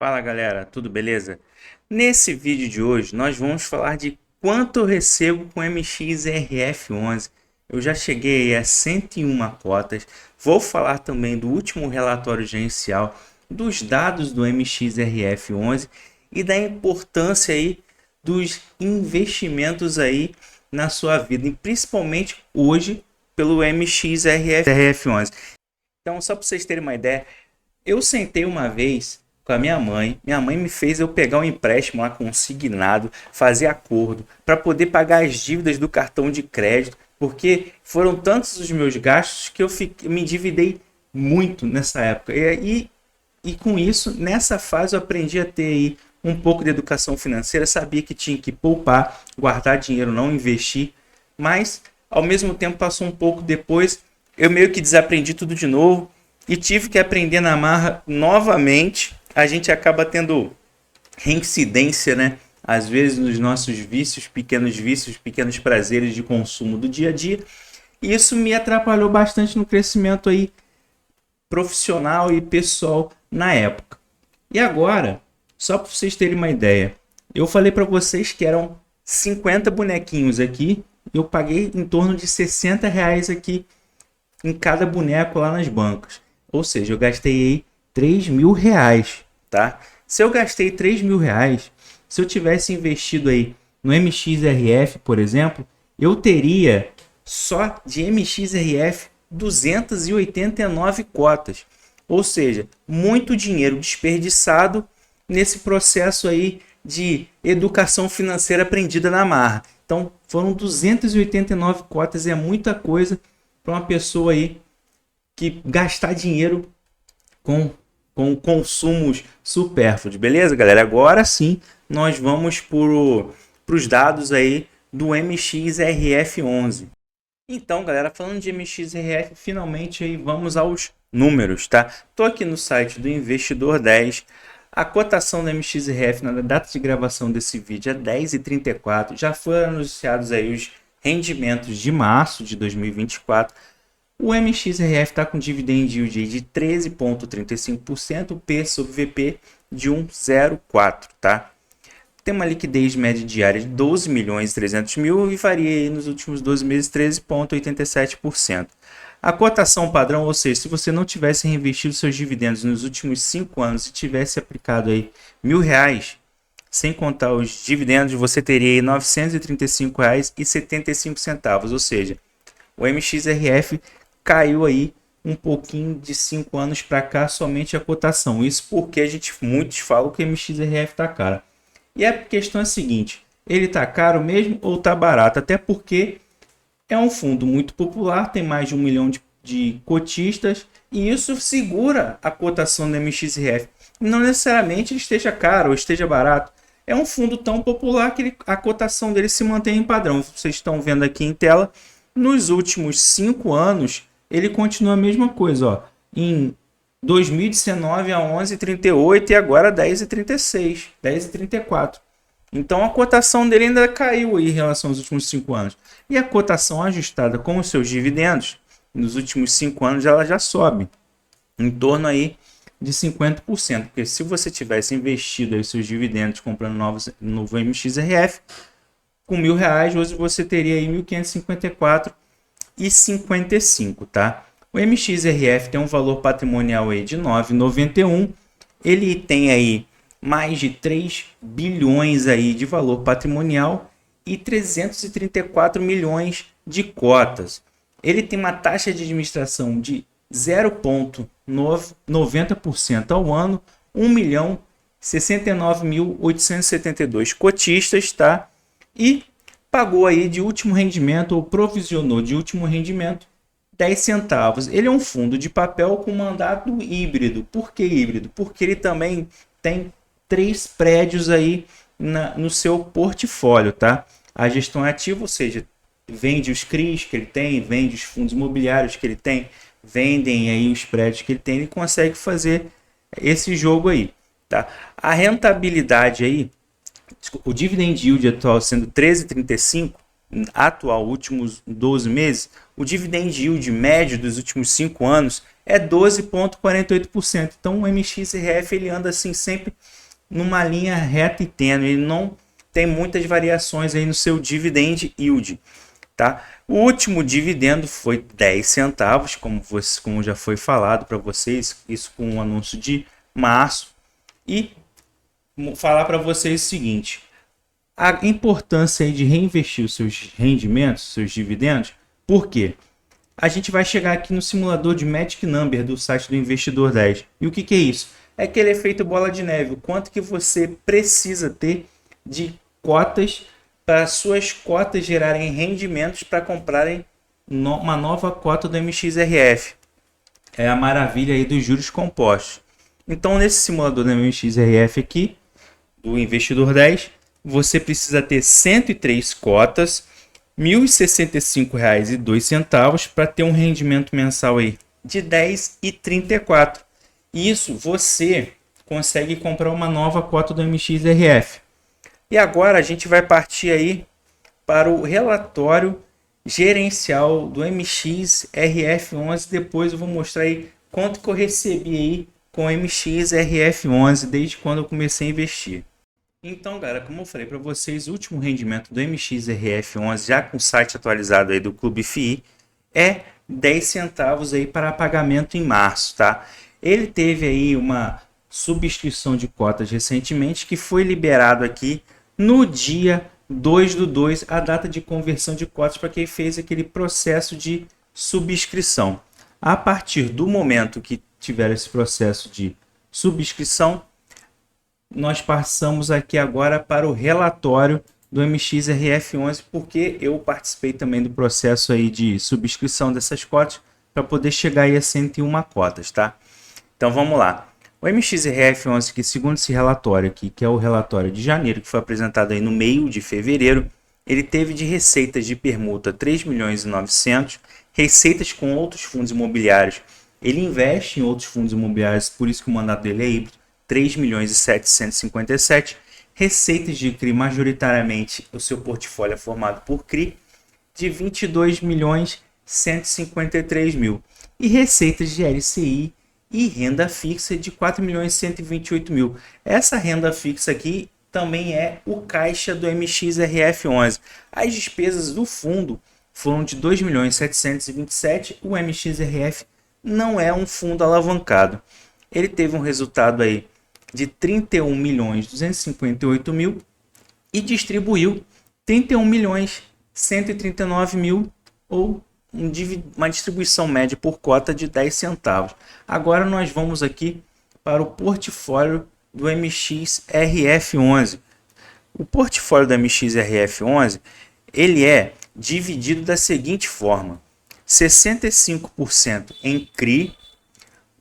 Fala galera, tudo beleza? Nesse vídeo de hoje nós vamos falar de quanto eu recebo com MXRF11. Eu já cheguei a 101 cotas. Vou falar também do último relatório gerencial, dos dados do MXRF11 e da importância aí dos investimentos aí na sua vida, e principalmente hoje pelo MXRF11. Então, só para vocês terem uma ideia, eu sentei uma vez com a minha mãe. Minha mãe me fez eu pegar um empréstimo lá consignado, fazer acordo para poder pagar as dívidas do cartão de crédito, porque foram tantos os meus gastos que me endividei muito nessa época. E com isso, nessa fase eu aprendi a ter aí um pouco de educação financeira, sabia que tinha que poupar, guardar dinheiro, não investir, mas ao mesmo tempo passou um pouco depois, eu meio que desaprendi tudo de novo e tive que aprender na marra novamente. A gente acaba tendo reincidência, né? Às vezes nos nossos vícios, pequenos prazeres de consumo do dia a dia. E isso me atrapalhou bastante no crescimento aí profissional e pessoal na época. E agora, só para vocês terem uma ideia, eu falei para vocês que eram 50 bonequinhos aqui. Eu paguei em torno de R$ 60 aqui em cada boneco lá nas bancas. Ou seja, eu gastei aí R$ 3.000, tá? Se eu gastei R$ 3.000, se eu tivesse investido aí no MXRF, por exemplo, eu teria só de MXRF 289 cotas. Ou seja, muito dinheiro desperdiçado nesse processo aí de educação financeira aprendida na marra. Então, foram 289 cotas, é muita coisa para uma pessoa aí que gastar dinheiro com consumos supérfluos, beleza, galera? Agora sim, nós vamos para os dados aí do MXRF11. Então, galera, falando de MXRF, finalmente aí vamos aos números, tá? Tô aqui no site do Investidor 10. A cotação do MXRF na data de gravação desse vídeo é 10,34. Já foram anunciados aí os rendimentos de março de 2024. O MXRF está com dividend yield de 13,35%, P sobre VP de 1,04, tá? Tem uma liquidez média diária de 12.300.000 e varia aí nos últimos 12 meses 13,87%. A cotação padrão, ou seja, se você não tivesse reinvestido seus dividendos nos últimos 5 anos e tivesse aplicado aí R$ 1.000, sem contar os dividendos, você teria aí R$ 935,75, ou seja, o MXRF caiu aí um pouquinho de 5 anos para cá somente a cotação. Isso porque muitos falam que o MXRF está caro. E a questão é a seguinte, ele está caro mesmo ou está barato? Até porque é um fundo muito popular, tem mais de 1 milhão de cotistas e isso segura a cotação do MXRF. Não necessariamente ele esteja caro ou esteja barato. É um fundo tão popular que a cotação dele se mantém em padrão. Vocês estão vendo aqui em tela, nos últimos 5 anos, ele continua a mesma coisa, ó. Em 2019 a 11,38 e agora 10,36, 10,34. Então a cotação dele ainda caiu aí em relação aos últimos 5 anos. E a cotação ajustada com os seus dividendos, nos últimos 5 anos ela já sobe em torno aí de 50%. Porque se você tivesse investido aí os seus dividendos comprando novo MXRF, com R$ 1.000, hoje você teria aí 1.554,55, tá? O MXRF tem um valor patrimonial aí de 9,91. Ele tem aí mais de 3 bilhões aí de valor patrimonial e 334 milhões de cotas. Ele tem uma taxa de administração de 0,90% ao ano, 1.069.872 cotistas, tá? E pagou aí de último rendimento, ou provisionou de último rendimento, 10 centavos. Ele é um fundo de papel com mandato híbrido. Por que híbrido? Porque ele também tem 3 prédios aí no seu portfólio, tá? A gestão ativa, ou seja, vende os CRIs que ele tem, vende os fundos imobiliários que ele tem, vendem aí os prédios que ele tem, ele consegue fazer esse jogo aí, tá? A rentabilidade aí, o dividend yield atual sendo 13,35, atual últimos 12 meses, o dividend yield médio dos últimos 5 anos é 12,48%. Então o MXRF ele anda assim sempre numa linha reta e tênue, ele não tem muitas variações aí no seu dividend yield, tá? O último dividendo foi 10 centavos, como já foi falado para vocês, isso com um anúncio de março. E falar para vocês o seguinte, a importância aí de reinvestir os seus rendimentos, seus dividendos, por quê? A gente vai chegar aqui no simulador de Magic Number do site do Investidor 10. E o que é isso? É aquele efeito bola de neve, o quanto que você precisa ter de cotas para suas cotas gerarem rendimentos para comprarem uma nova cota do MXRF. É a maravilha aí dos juros compostos. Então, nesse simulador do MXRF aqui, do Investidor 10, você precisa ter 103 cotas, R$ 1.065,02 para ter um rendimento mensal aí de R$ 10,34. Isso você consegue comprar uma nova cota do MXRF. E agora a gente vai partir aí para o relatório gerencial do MXRF11. Depois eu vou mostrar aí quanto que eu recebi aí com o MXRF11 desde quando eu comecei a investir. Então, galera, como eu falei para vocês, o último rendimento do MXRF11, já com o site atualizado aí do Clube FI, é 10 centavos aí para pagamento em março, tá? Ele teve aí uma subscrição de cotas recentemente que foi liberado aqui no dia 2/2, a data de conversão de cotas para quem fez aquele processo de subscrição. A partir do momento que tiver esse processo de subscrição, nós passamos aqui agora para o relatório do MXRF11, porque eu participei também do processo aí de subscrição dessas cotas para poder chegar aí a 101 cotas, tá? Então vamos lá. O MXRF11, que segundo esse relatório aqui, que é o relatório de janeiro, que foi apresentado aí no meio de fevereiro, ele teve de receitas de permuta 3.900.000, receitas com outros fundos imobiliários. Ele investe em outros fundos imobiliários, por isso que o mandato dele é híbrido, 3.757.000, receitas de CRI, majoritariamente o seu portfólio é formado por CRI, de 22.153.000, e receitas de LCI e renda fixa de 4.128.000. Essa renda fixa aqui também é o caixa do MXRF11. As despesas do fundo foram de 2.727.000. O MXRF não é um fundo alavancado. Ele teve um resultado aí de 31.258.000 e distribuiu 31.139.000, ou uma distribuição média por cota de 10 centavos. Agora nós vamos aqui para o portfólio do MXRF11. O portfólio do MXRF11 ele é dividido da seguinte forma: 65% em CRI,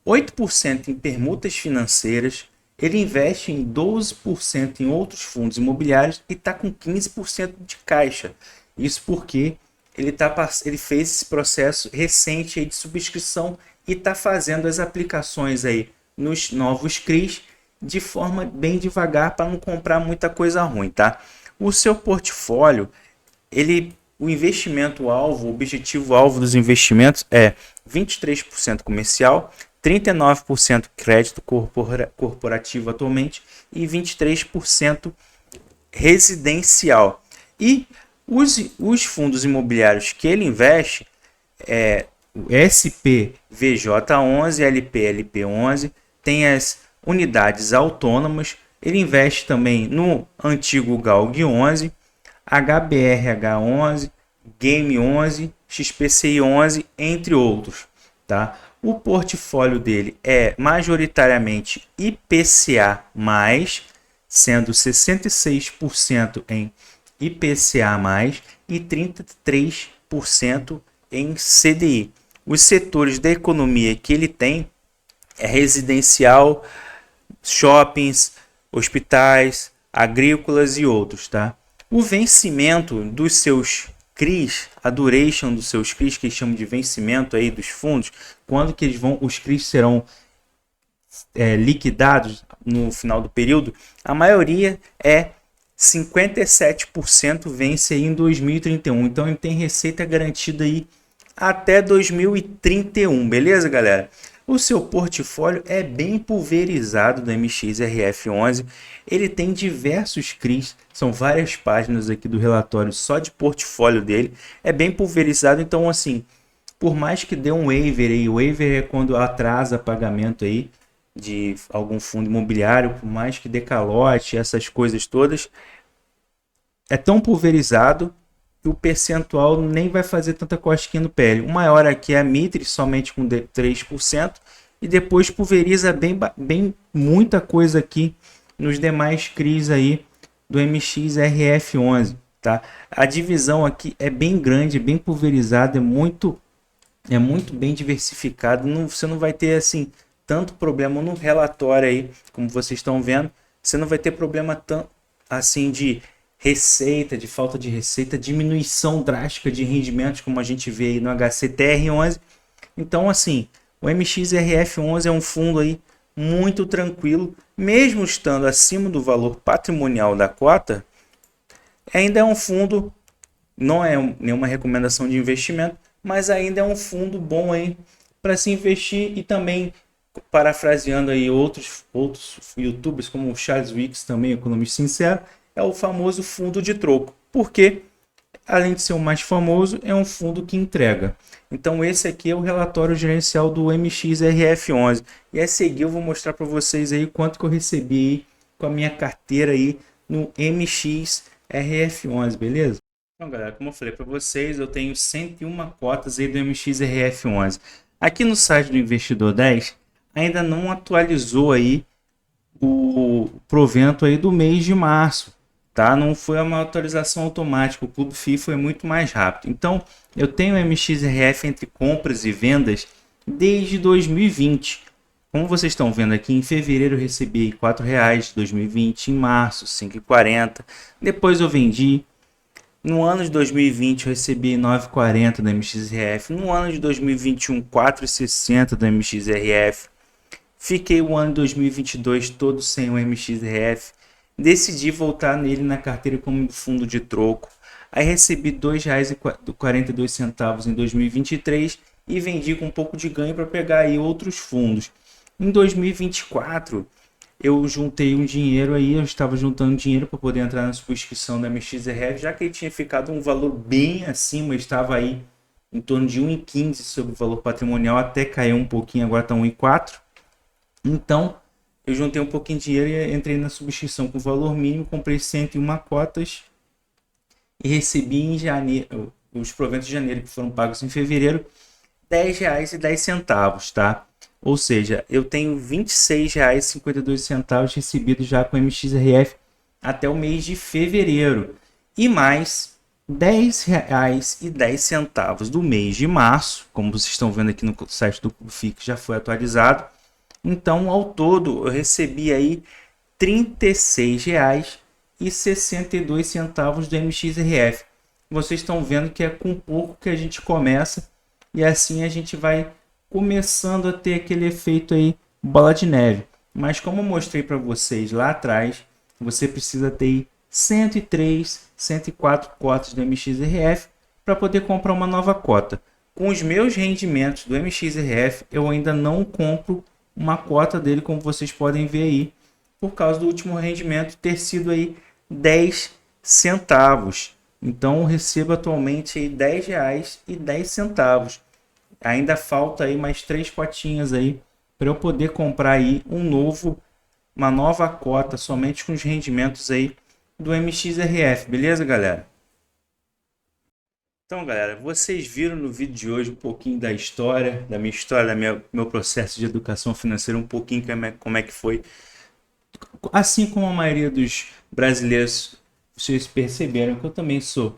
8% em permutas financeiras, ele investe em 12% em outros fundos imobiliários e está com 15% de caixa. Isso porque ele fez esse processo recente aí de subscrição e está fazendo as aplicações aí nos novos CRIs de forma bem devagar para não comprar muita coisa ruim, tá? O seu portfólio, o investimento alvo, o objetivo alvo dos investimentos é 23% comercial, 39% crédito corporativo atualmente e 23% residencial. E os fundos imobiliários que ele investe é o SPVJ11, LPLP11, tem as unidades autônomas, ele investe também no antigo GALG 11, HBRH11, Game 11, XPCI 11, entre outros, tá? O portfólio dele é majoritariamente IPCA+, sendo 66% em IPCA+, e 33% em CDI. Os setores da economia que ele tem é residencial, shoppings, hospitais, agrícolas e outros, tá? O vencimento dos seus CRIs, a duration dos seus CRIs, que eles chamam de vencimento aí dos fundos, quando que os CRIs serão liquidados no final do período, a maioria é 57% vence aí em 2031. Então ele tem receita garantida aí até 2031, beleza, galera? O seu portfólio é bem pulverizado do MXRF11. Ele tem diversos CRIs, são várias páginas aqui do relatório só de portfólio dele. É bem pulverizado, então assim, por mais que dê um waiver aí, o waiver é quando atrasa pagamento aí de algum fundo imobiliário, por mais que dê calote, essas coisas todas, é tão pulverizado que o percentual nem vai fazer tanta cosquinha no PL. O maior aqui é a Mitre, somente com 3%, e depois pulveriza bem muita coisa aqui nos demais CRIs aí do MXRF11, tá? A divisão aqui é bem grande, bem pulverizada, é muito bem diversificado. Você não vai ter assim tanto problema no relatório aí, como vocês estão vendo. Você não vai ter problema tão assim de receita, de falta de receita, diminuição drástica de rendimentos, como a gente vê aí no HCTR11. Então, assim, o MXRF11 é um fundo aí muito tranquilo, mesmo estando acima do valor patrimonial da cota, ainda é um fundo, não é nenhuma recomendação de investimento, mas ainda é um fundo bom aí para se investir. E também, parafraseando aí outros youtubers como o Charles Wicks, também economista sincero, é o famoso fundo de troco, porque além de ser o mais famoso, é um fundo que entrega. Então esse aqui é o relatório gerencial do MXRF11, e a seguir eu vou mostrar para vocês aí quanto que eu recebi com a minha carteira aí no MXRF11, beleza? Então, galera, como eu falei para vocês, eu tenho 101 cotas aí do MXRF11. Aqui no site do Investidor 10 ainda não atualizou aí o provento aí do mês de março, tá? Não foi uma atualização automática, o Clube FI foi muito mais rápido. Então, eu tenho MXRF entre compras e vendas desde 2020. Como vocês estão vendo aqui, em fevereiro eu recebi R$ 4,00 de 2020, em março R$ 5,40, depois eu vendi. No ano de 2020 eu recebi R$ 9,40 da MXRF, no ano de 2021 R$ 4,60 da MXRF. Fiquei o ano de 2022 todo sem o MXRF. Decidi voltar nele na carteira como fundo de troco. Aí recebi R$ 2,42 em 2023 e vendi com um pouco de ganho para pegar aí outros fundos. Em 2024 eu juntei um dinheiro aí, eu estava juntando dinheiro para poder entrar na subscrição da MXRF, já que ele tinha ficado um valor bem acima, estava aí em torno de 1,15 sobre o valor patrimonial, até caiu um pouquinho, agora está 1,4. Então, eu juntei um pouquinho de dinheiro e entrei na subscrição com valor mínimo, comprei 101 cotas e recebi em janeiro, os proventos de janeiro que foram pagos em fevereiro, R$ 10,10, tá? Ou seja, eu tenho R$ 26,52 recebidos já com MXRF até o mês de fevereiro. E mais R$ 10,10 do mês de março, como vocês estão vendo aqui no site do FIC, já foi atualizado. Então, ao todo, eu recebi aí R$ 36,62 do MXRF. Vocês estão vendo que é com pouco que a gente começa, e assim a gente vai começando a ter aquele efeito aí bola de neve. Mas como eu mostrei para vocês lá atrás, você precisa ter 103, 104 cotas do MXRF para poder comprar uma nova cota. Com os meus rendimentos do MXRF, eu ainda não compro uma cota dele, como vocês podem ver aí, por causa do último rendimento ter sido aí 10 centavos. Então eu recebo atualmente aí R$10,10. Ainda falta aí mais 3 cotinhas aí para eu poder comprar aí uma nova cota somente com os rendimentos aí do MXRF, beleza, galera? Então, galera, vocês viram no vídeo de hoje um pouquinho da minha história, meu processo de educação financeira, um pouquinho como é que foi. Assim como a maioria dos brasileiros, vocês perceberam que eu também sou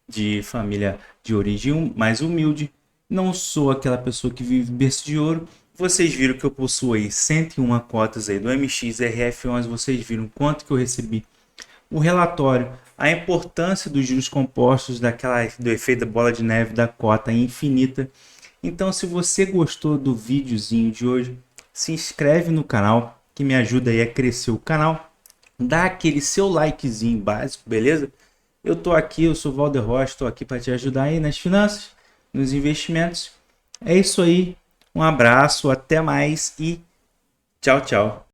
de família de origem mais humilde. Não sou aquela pessoa que vive berço de ouro. Vocês viram que eu possuo aí 101 cotas aí do MXRF11. Vocês viram quanto que eu recebi. O relatório, a importância dos juros compostos, do efeito da bola de neve da cota infinita. Então, se você gostou do videozinho de hoje, se inscreve no canal, que me ajuda aí a crescer o canal. Dá aquele seu likezinho básico, beleza? Eu tô aqui, eu sou o Valder Rocha, estou aqui para te ajudar aí nas finanças, nos investimentos. É isso aí. Um abraço, até mais e tchau, tchau.